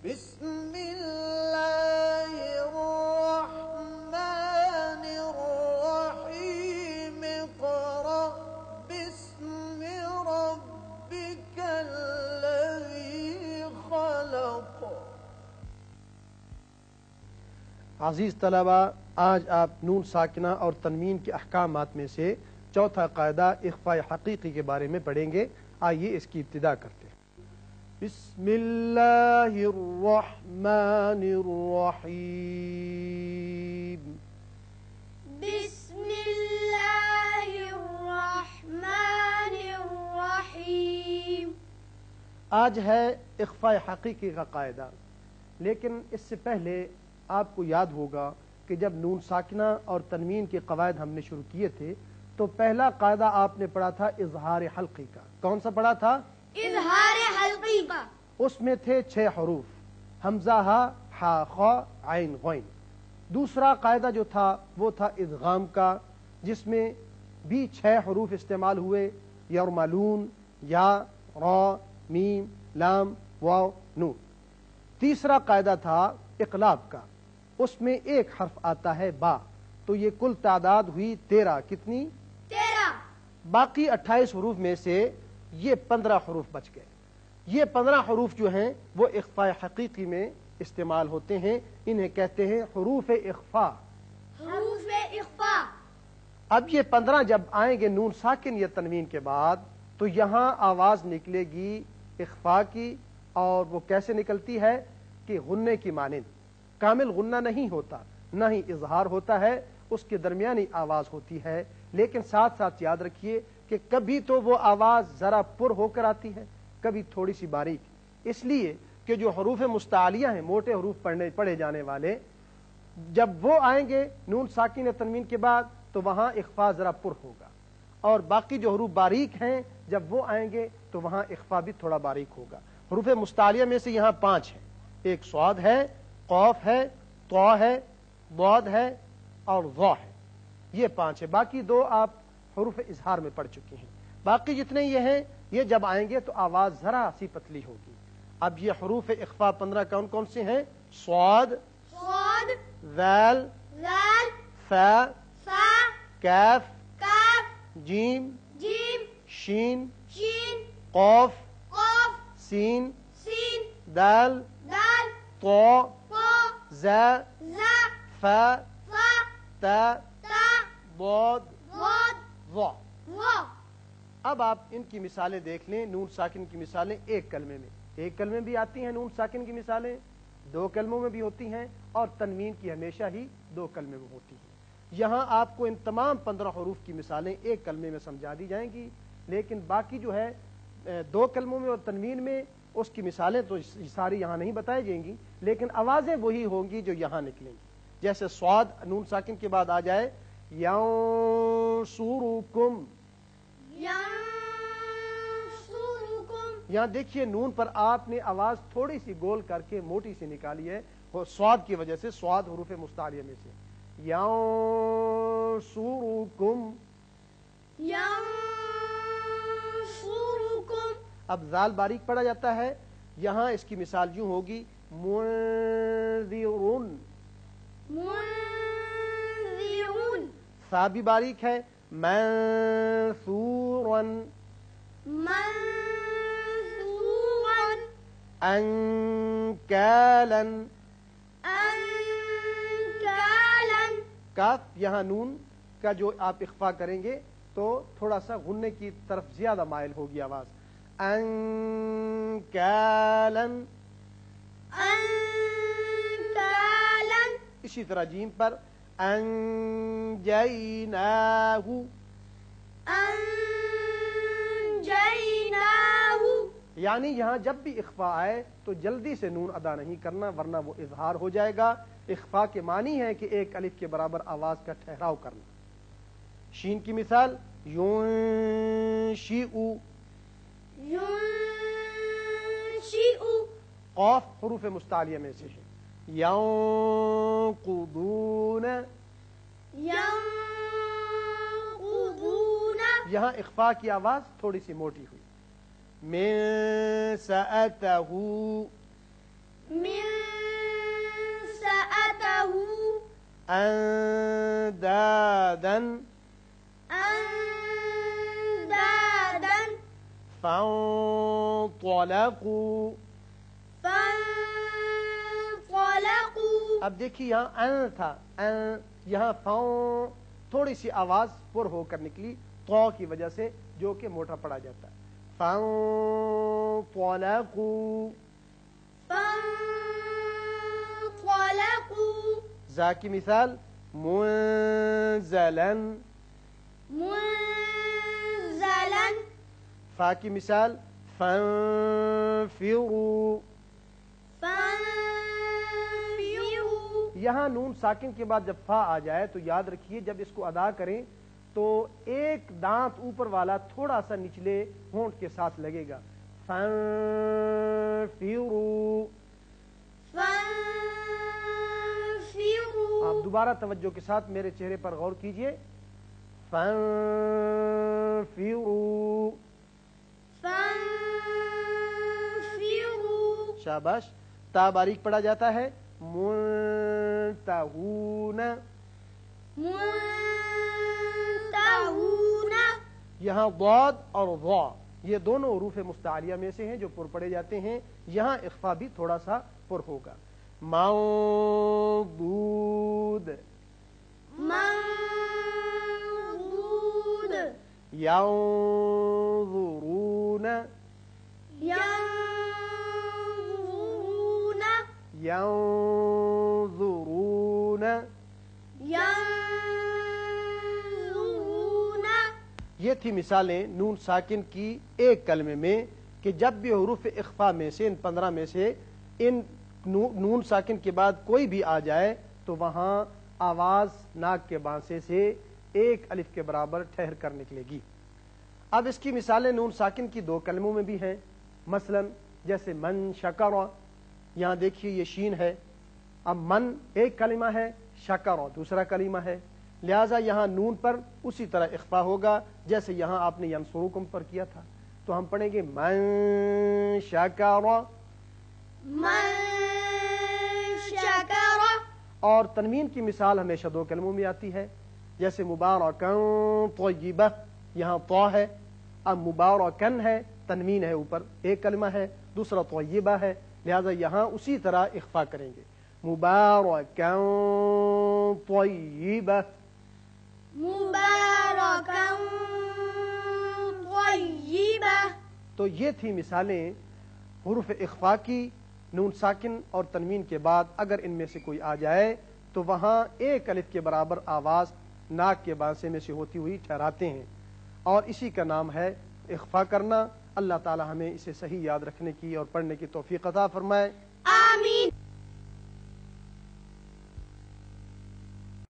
بسم اللہ الرحمن الرحیم اقرأ باسم ربک الذی خلق۔ عزیز طلبہ، آج آپ نون ساکنہ اور تنوین کے احکامات میں سے چوتھا قاعدہ اخفاء حقیقی کے بارے میں پڑھیں گے۔ آئیے اس کی ابتدا کرتے ہیں۔ بسم اللہ الرحمن الرحیم۔ بسم اللہ الرحمن الرحیم۔ آج ہے اخفاء حقیقی کا قاعدہ، لیکن اس سے پہلے آپ کو یاد ہوگا کہ جب نون ساکنہ اور تنوین کے قواعد ہم نے شروع کیے تھے تو پہلا قاعدہ آپ نے پڑھا تھا اظہار حلقی کا۔ کون سا پڑھا تھا؟ اظہار حلقی کا۔ اس میں تھے 6 حروف، حمزہ، ہا، حا، خا، عین، غین۔ دوسرا قاعدہ جو تھا وہ تھا ادغام کا، جس میں بھی 6 حروف استعمال ہوئے، یرملون، یا، را، میم، لام، واو، نون۔ تیسرا قاعدہ تھا اقلاب کا، اس میں ایک حرف آتا ہے با، تو یہ کل تعداد ہوئی 13۔ کتنی؟ 13۔ باقی 28 حروف میں سے یہ 15 حروف بچ گئے۔ یہ 15 حروف جو ہیں وہ اخفاء حقیقی میں استعمال ہوتے ہیں، انہیں کہتے ہیں حروف اخفاء۔ حروف اخفاء۔ اب یہ 15 جب آئیں گے نون ساکن یا تنوین کے بعد تو یہاں آواز نکلے گی اخفاء کی، اور وہ کیسے نکلتی ہے کہ غنے کی مانند۔ کامل غنہ نہیں ہوتا، نہ ہی اظہار ہوتا ہے، اس کے درمیانی آواز ہوتی ہے، لیکن ساتھ ساتھ یاد رکھیے کہ کبھی تو وہ آواز ذرا پر ہو کر آتی ہے، کبھی تھوڑی سی باریک، اس لیے کہ جو حروف مستعلیہ ہیں، موٹے حروف پڑھے جانے والے، جب وہ آئیں گے نون ساکن یا تنوین کے بعد تو وہاں اخفاء ذرا پر ہوگا، اور باقی جو حروف باریک ہیں جب وہ آئیں گے تو وہاں اخفاء بھی تھوڑا باریک ہوگا۔ حروف مستعلیہ میں سے یہاں 5 ہیں، ایک صاد ہے، قاف ہے، طا ہے، ضاد ہے اور ظا ہے، یہ 5 ہے۔ باقی 2 آپ حروف اظہار میں پڑھ چکے ہیں۔ باقی جتنے یہ ہیں یہ جب آئیں گے تو آواز ذرا سی پتلی ہوگی۔ اب یہ حروف اخفاء 15 کون کون سے ہیں؟ صاد، صاد، ذال، ذال، فا، فا، کاف، کاف، جیم، جیم، شین، شین، قاف، قاف، سین، سین، دال، دال، طا، طا، زا، زا، فا، فا، تا، تا، ضاد، ضاد، ظا۔ وا۔ اب آپ ان کی مثالیں دیکھ لیں۔ نون ساکن کی مثالیں ایک کلمے میں، ایک کلمے بھی آتی ہیں نون ساکن کی مثالیں، 2 کلموں میں بھی ہوتی ہیں، اور تنوین کی ہمیشہ ہی 2 کلمے میں ہوتی ہیں۔ یہاں آپ کو ان تمام 15 حروف کی مثالیں ایک کلمے میں سمجھا دی جائیں گی، لیکن باقی جو ہے 2 کلموں میں اور تنوین میں اس کی مثالیں تو ساری یہاں نہیں بتائی جائیں گی، لیکن آوازیں وہی ہوں گی جو یہاں نکلیں گی۔ جیسے صاد نون ساکن کے بعد آ جائے ینصرکم، ینصرکم۔ یہاں دیکھیے نون پر آپ نے آواز تھوڑی سی گول کر کے موٹی سی نکالی ہے، اور صاد کی وجہ سے، صاد حروف مستعلیہ میں سے، ینصرکم۔ ینصرکم۔ اب ذال باریک پڑا جاتا ہے، یہاں اس کی مثال یوں ہوگی منذرون۔ منذرون۔ ثا بھی باریک ہے، منثورن۔ منثورن۔ انکالن۔ انکالن۔ کاف، یہاں نون کا جو آپ اخفاء کریں گے تو تھوڑا سا غننے کی طرف زیادہ مائل ہوگی آواز، انکالن۔ انکالن۔ اسی طرح جیم پر انجیناہ، انجیناہ۔ یعنی یہاں جب بھی اخفاء آئے تو جلدی سے نون ادا نہیں کرنا، ورنہ وہ اظہار ہو جائے گا۔ اخفاء کے معنی ہے کہ ایک الف کے برابر آواز کا ٹھہراؤ کرنا۔ شین کی مثال ينشئ، ينشئ، قاف حروف مستعلیہ میں سے ہے، ينقضون، ينقضون، یہاں اخفاء کی آواز تھوڑی سی موٹی ہوئی، من سأته، من اندادا أندادا فانطلقوا. فانطلقوا. اب دیکھیے یہاں ان تھا، یہاں فاؤں تھوڑی سی آواز پر ہو کر نکلی تو کی وجہ سے، جو کہ موٹا پڑا جاتا ہے. فانطلقوا. فانطلقوا. زا کی مثال منزلا. منزلا. فا کی مثال فانفروا. فانفروا. یہاں نون ساکن کے بعد جب فا آ جائے تو یاد رکھیے جب اس کو ادا کریں تو ایک دانت اوپر والا تھوڑا سا نچلے ہونٹ کے ساتھ لگے گا. فانفروا. فانفروا. آپ دوبارہ توجہ کے ساتھ میرے چہرے پر غور کیجئے. فانفروا. فانفروا. شاباش. تا باریک پڑا جاتا ہے. منتہون. منتہون. یہاں ضاد اور ضا یہ دونوں حروف مستعلیہ میں سے ہیں جو پر پڑے جاتے ہیں. یہاں اخفا بھی تھوڑا سا پر ہوگا. موضود. منضود. ينظرون. ينظرون. ينظرون. ينظرون. یہ تھی مثالیں نون ساکن کی ایک کلمے میں کہ جب بھی حروف اخفا میں سے ان 15 میں سے ان نون ساکن کے بعد کوئی بھی آ جائے تو وہاں آواز ناک کے بانسے سے ایک الف کے برابر ٹھہر کر نکلے گی. اب اس کی مثالیں نون ساکن کی 2 کلموں میں بھی ہیں. مثلا جیسے من شکر، یہاں دیکھیے یہ شین ہے. اب من ایک کلمہ ہے، شکر دوسرا کلمہ ہے، لہذا یہاں نون پر اسی طرح اخفا ہوگا جیسے یہاں آپ نے ینصرکم پر کیا تھا. تو ہم پڑھیں گے من شکر. من شکر. اور تنوین کی مثال ہمیشہ 2 کلموں میں آتی ہے. جیسے مبارکن طیبہ، یہاں طا ہے. اب مبارکن ہے، تنوین ہے اوپر، ایک کلمہ ہے. دوسرا طیبہ ہے، لہذا یہاں اسی طرح اخفا کریں گے. مبارکن طیبہ. مبارکا طیبہ. تو یہ تھی مثالیں حروف اخفا کی نون ساکن اور تنوین کے بعد اگر ان میں سے کوئی آ جائے تو وہاں ایک الف کے برابر آواز ناک کے بانسے میں سے ہوتی ہوئی ٹھہراتے ہیں، اور اسی کا نام ہے اخفا کرنا. اللہ تعالی ہمیں اسے صحیح یاد رکھنے کی اور پڑھنے کی توفیق عطا فرمائے. آمین.